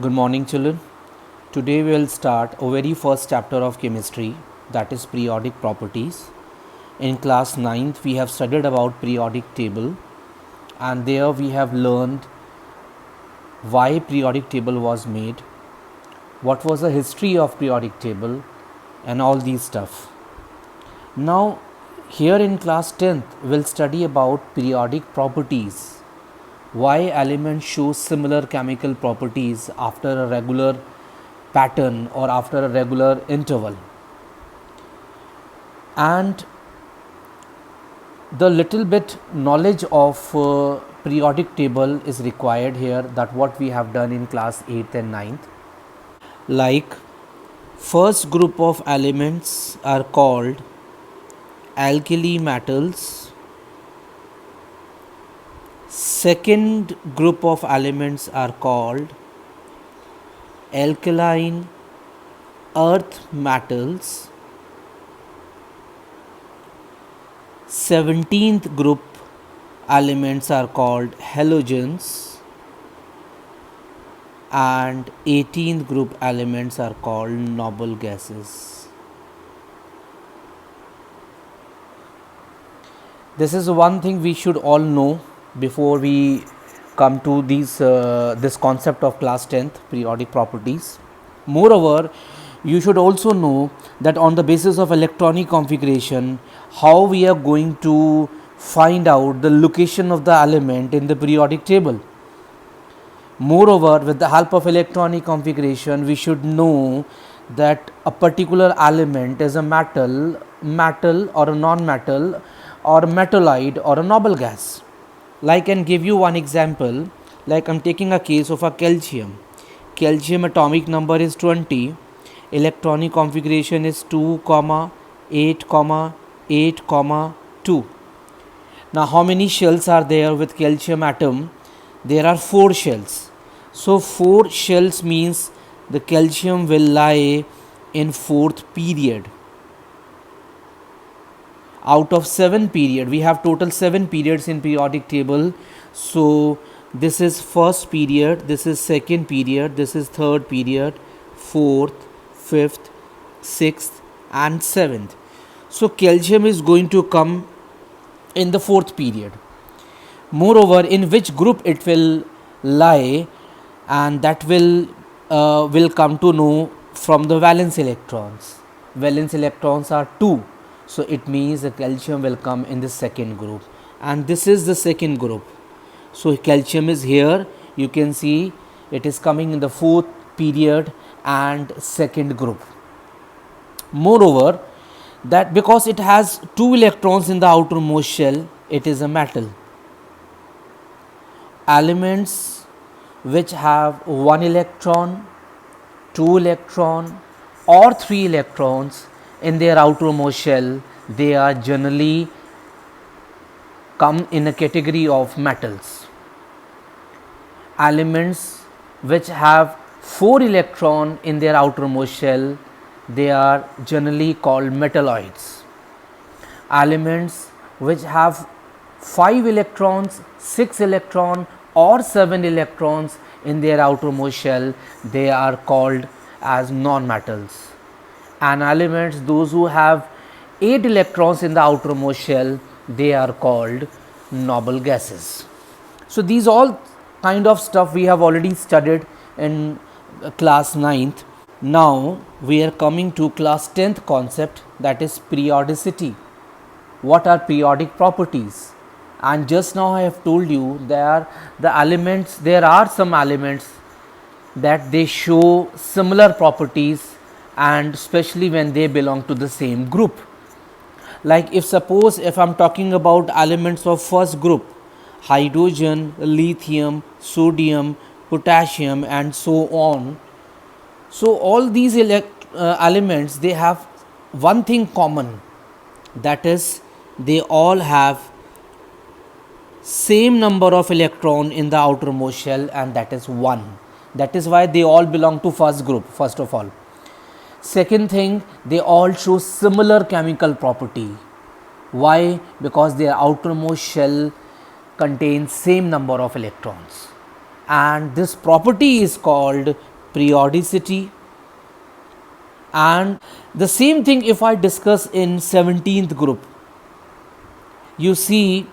Good morning, children. Today we will start a very first chapter of chemistry, that is periodic properties. In class 9th, we have studied about periodic table, and there we have learned why periodic table was made, what was the history of periodic table, and all these stuff. Now, here in class 10th, we'll study about periodic properties. Why elements show similar chemical properties after a regular pattern or after a regular interval. And the little bit knowledge of periodic table is required here, that what we have done in class 8th and 9th. Like, first group of elements are called alkali metals. Second group of elements are called alkaline earth metals. 17th group elements are called halogens, and 18th group elements are called noble gases. This is one thing we should all know before we come to this concept of class 10th periodic properties. Moreover, you should also know that on the basis of electronic configuration, how we are going to find out the location of the element in the periodic table. Moreover, with the help of electronic configuration, we should know that a particular element is a metal or a non-metal or a metalloid or a noble gas. Like, I can give you one example. Like, I'm taking a case of a calcium. Calcium atomic number is 20. Electronic configuration is 2, 8, 8, 2. Now, how many shells are there with calcium atom? There are 4 shells. So 4 shells means the calcium will lie in 4th period. Out of 7 period, we have total 7 periods in periodic table. So this is first period, this is second period, this is third period, fourth, fifth, sixth, and seventh. So calcium is going to come in the 4th period. Moreover, in which group it will lie, and that will come to know from the valence electrons. Valence electrons are 2, so it means the calcium will come in the second group, and this is the second group. So calcium is here, you can see it is coming in the 4th period and second group. Moreover, that because it has 2 electrons in the outermost shell, it is a metal. Elements which have 1 electron, 2 electron, or 3 electrons in their outermost shell, they are generally come in a category of metals. Elements which have 4 electron in their outermost shell, they are generally called metalloids. Elements which have 5 electrons, 6 electron, or 7 electrons in their outermost shell, they are called as non-metals. And elements those who have 8 electrons in the outermost shell, they are called noble gases. So these all kind of stuff we have already studied in class 9th. Now we are coming to class 10th concept, that is periodicity. What are periodic properties? And just now I have told you there are some elements that they show similar properties, and especially when they belong to the same group. Like, if I'm talking about elements of first group, hydrogen, lithium, sodium, potassium, and so on. So all these elements, they have one thing common, that is they all have same number of electron in the outermost shell, and that is 1. That is why they all belong to first group, first of all. Second thing, they all show similar chemical property. Why? Because their outermost shell contains same number of electrons. and this property is called periodicity. And the same thing if I discuss in 17th group, you see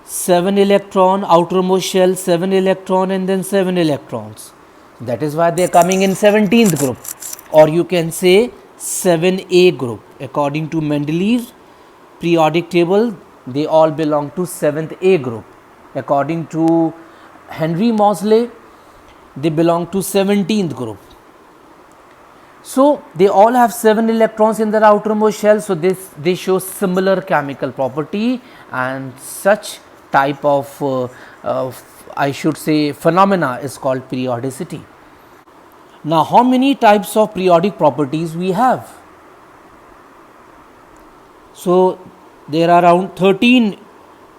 7 electron outermost shell, 7 electron, and then 7 electrons. That is why they are coming in 17th group, or you can say 7a group. According to Mendeleev's periodic table, they all belong to 7th A group. According to Henry Moseley, they belong to 17th group. So they all have 7 electrons in their outermost shell, so they show similar chemical property, and such type of I should say phenomena is called periodicity. Now, how many types of periodic properties we have? So there are around 13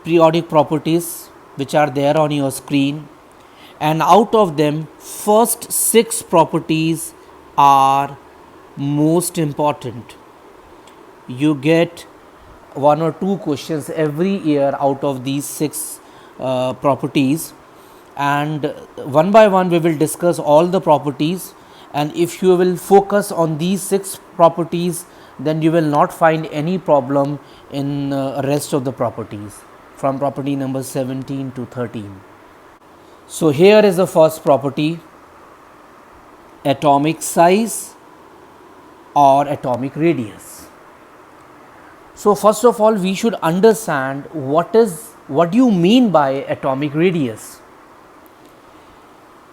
periodic properties which are there on your screen, and out of them first 6 properties are most important. You get 1 or 2 questions every year out of these 6 properties, and one by one we will discuss all the properties, and if you will focus on these 6 properties, then you will not find any problem in rest of the properties from property number 17 to 13. So here is the first property, atomic size or atomic radius. So first of all, we should understand what do you mean by atomic radius.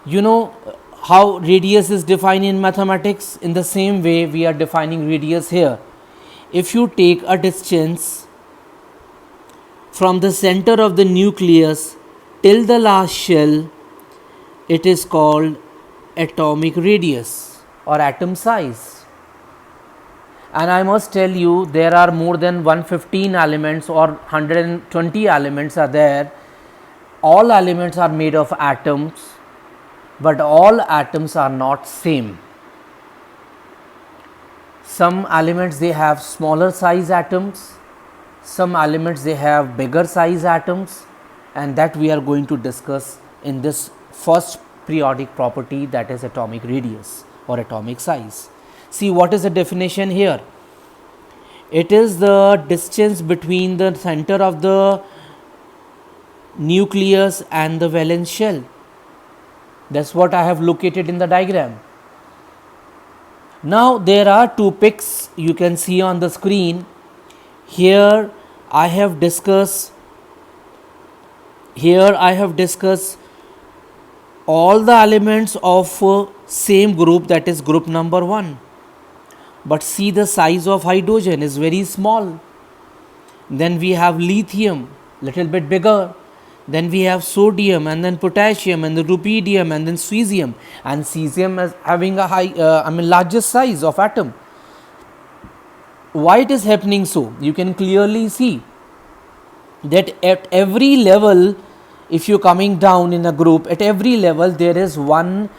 You know how radius is defined in mathematics? In the same way we are defining radius here. If you take a distance from the center of the nucleus till the last shell, it is called atomic radius or atom size. And I must tell you, there are more than 115 elements or 120 elements are there. All elements are made of atoms, but all atoms are not same. Some elements they have smaller size atoms, some elements they have bigger size atoms, and that we are going to discuss in this first periodic property, that is atomic radius or atomic size. See, what is the definition here? It is the distance between the center of the nucleus and the valence shell. That's what I have located in the diagram. Now there are 2 pics you can see on the screen. Here I have discussed all the elements of same group, that is group number 1. But see, the size of hydrogen is very small. Then we have lithium, little bit bigger. Then we have sodium, and then potassium, and then rubidium, and then cesium. And cesium is having a largest size of atom. Why it is happening so? You can clearly see that at every level, if you are coming down in a group, at every level there is one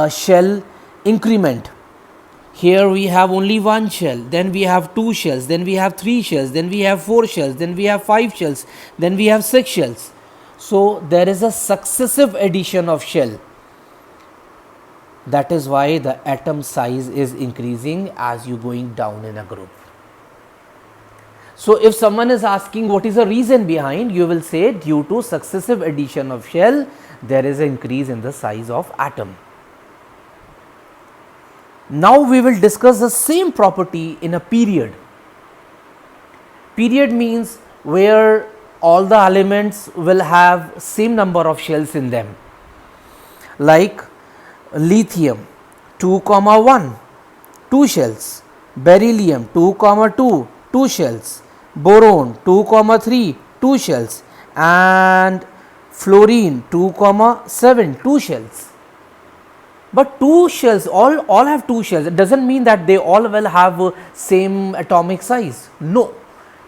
shell increment. Here we have only 1 shell, then we have 2 shells, then we have 3 shells, then we have 4 shells, then we have 5 shells, then we have 6 shells. So there is a successive addition of shell. That is why the atom size is increasing as you going down in a group. So if someone is asking what is the reason behind, you will say due to successive addition of shell, there is an increase in the size of atom. Now we will discuss the same property in a period. Period means where all the elements will have same number of shells in them. Like lithium 2,1, 2 shells, beryllium 2,2, 2 shells, boron 2,3, 2 shells, and fluorine 2,7, 2 shells. But 2 shells, all have 2 shells. It doesn't mean that they all will have same atomic size. No,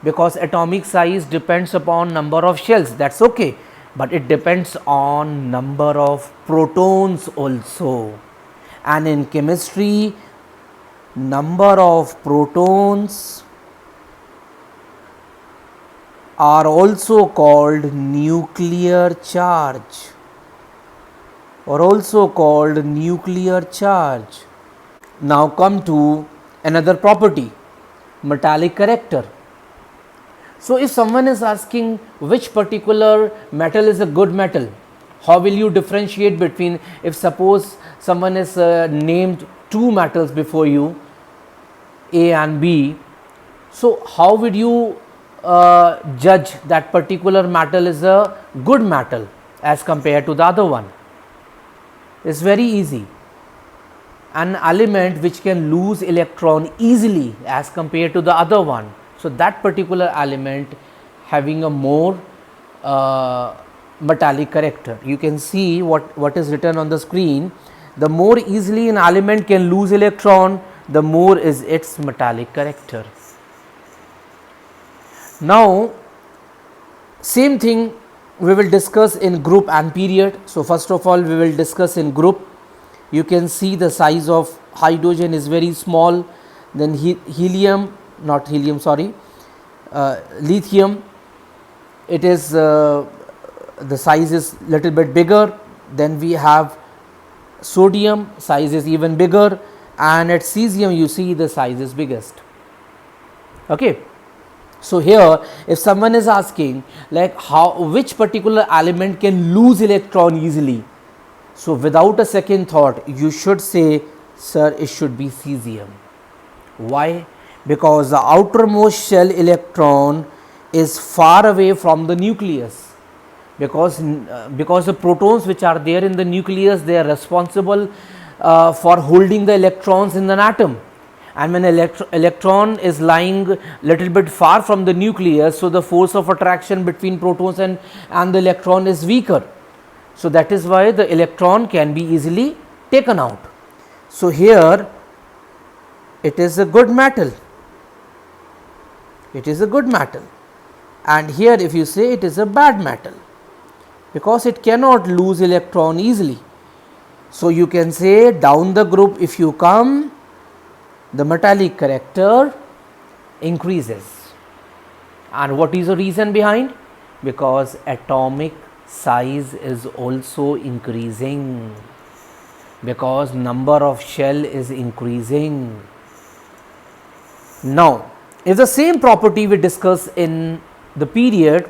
because atomic size depends upon number of shells. That's okay, but it depends on number of protons also. And in chemistry, number of protons are also called nuclear charge. or also called nuclear charge. Now come to another property, metallic character. So if someone is asking which particular metal is a good metal, how will you differentiate between, if suppose someone is named two metals before you, A and B, so how would you judge that particular metal is a good metal as compared to the other one? It's very easy. An element which can lose electron easily as compared to the other one, so that particular element having a more metallic character. You can see what is written on the screen. The more easily an element can lose electron, the more is its metallic character. Now same thing we will discuss in group and period. So first of all we will discuss in group. You can see the size of hydrogen is very small, then helium, not helium, sorry, lithium, it is the size is little bit bigger. Then we have sodium, size is even bigger, and at cesium you see the size is biggest. Okay. So here if someone is asking like which particular element can lose electron easily, so without a second thought you should say, sir, it should be cesium. Why? Because the outermost shell electron is far away from the nucleus, because the protons which are there in the nucleus, they are responsible for holding the electrons in an atom. And when electron is lying little bit far from the nucleus, so the force of attraction between protons and the electron is weaker. So that is why the electron can be easily taken out. So here it is a good metal, it is a good metal, and here if you say it is a bad metal, because it cannot lose electron easily. So you can say down the group if you come, the metallic character increases. And what is the reason behind? Because atomic size is also increasing, because number of shell is increasing. Now if the same property we discuss in the period,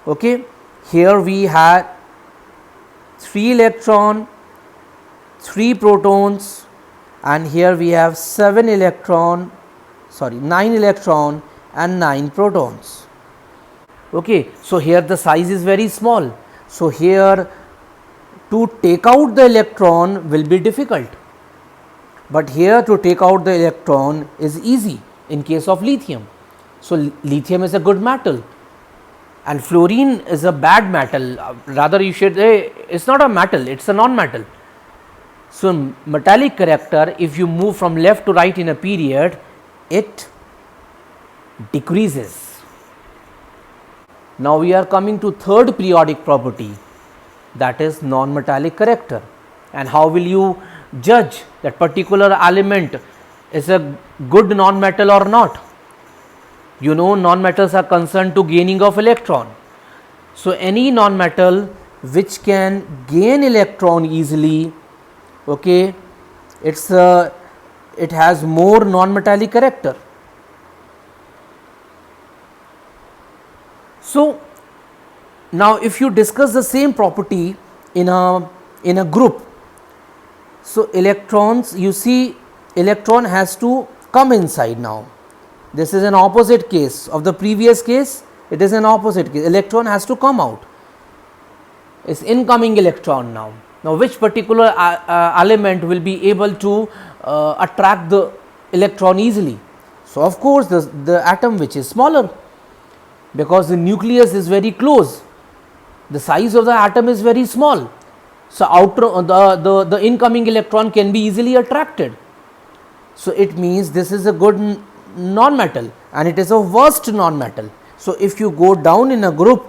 okay, here we had 3 electron, 3 protons, and here we have 9 electron and 9 protons. Okay, so here the size is very small, so here to take out the electron will be difficult, but here to take out the electron is easy in case of lithium. So lithium is a good metal and fluorine is a bad metal, rather you should say it's not a metal, it's a non-metal. So metallic character, if you move from left to right in a period, it decreases. Now we are coming to third periodic property, that is non-metallic character. And how will you judge that particular element is a good non-metal or not? You know, non-metals are concerned to gaining of electron. So any non-metal which can gain electron easily, okay, it has more non-metallic character. So now if you discuss the same property in a group, so electrons, you see electron has to come inside. Now this is an opposite case of the previous case, it is an opposite case, electron has to come out, it's incoming electron. Now which particular element will be able to attract the electron easily? So of course the atom which is smaller, because the nucleus is very close, the size of the atom is very small, so the incoming electron can be easily attracted. So it means this is a good non-metal and it is a worst non-metal. So if you go down in a group,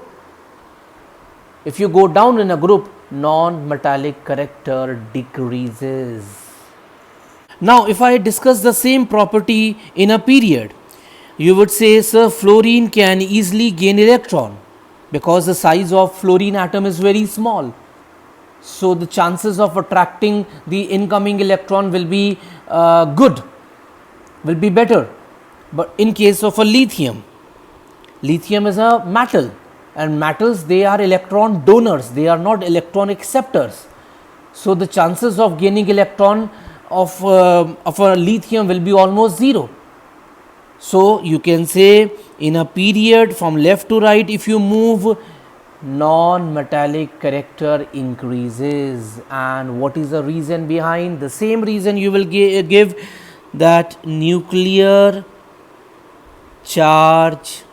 non-metallic character decreases. Now if I discuss the same property in a period, you would say, sir, fluorine can easily gain electron because the size of fluorine atom is very small. so the chances of attracting the incoming electron will be good, will be better. But in case of a lithium is a metal, and metals, they are electron donors, they are not electron acceptors. So the chances of gaining electron of a lithium will be almost zero. So you can say, in a period from left to right, if you move, non-metallic character increases. And what is the reason behind? The same reason you will give, that nuclear charge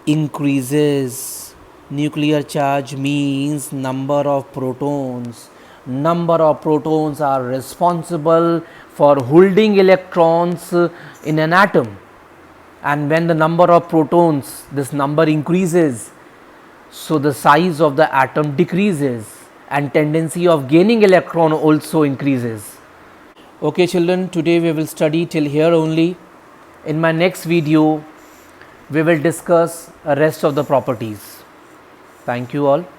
increases. Nuclear charge means number of protons. Number of protons are responsible for holding electrons in an atom. And when the number of protons, this number increases, so the size of the atom decreases and tendency of gaining electron also increases. Okay children, today we will study till here only. In my next video, we will discuss the rest of the properties. Thank you all.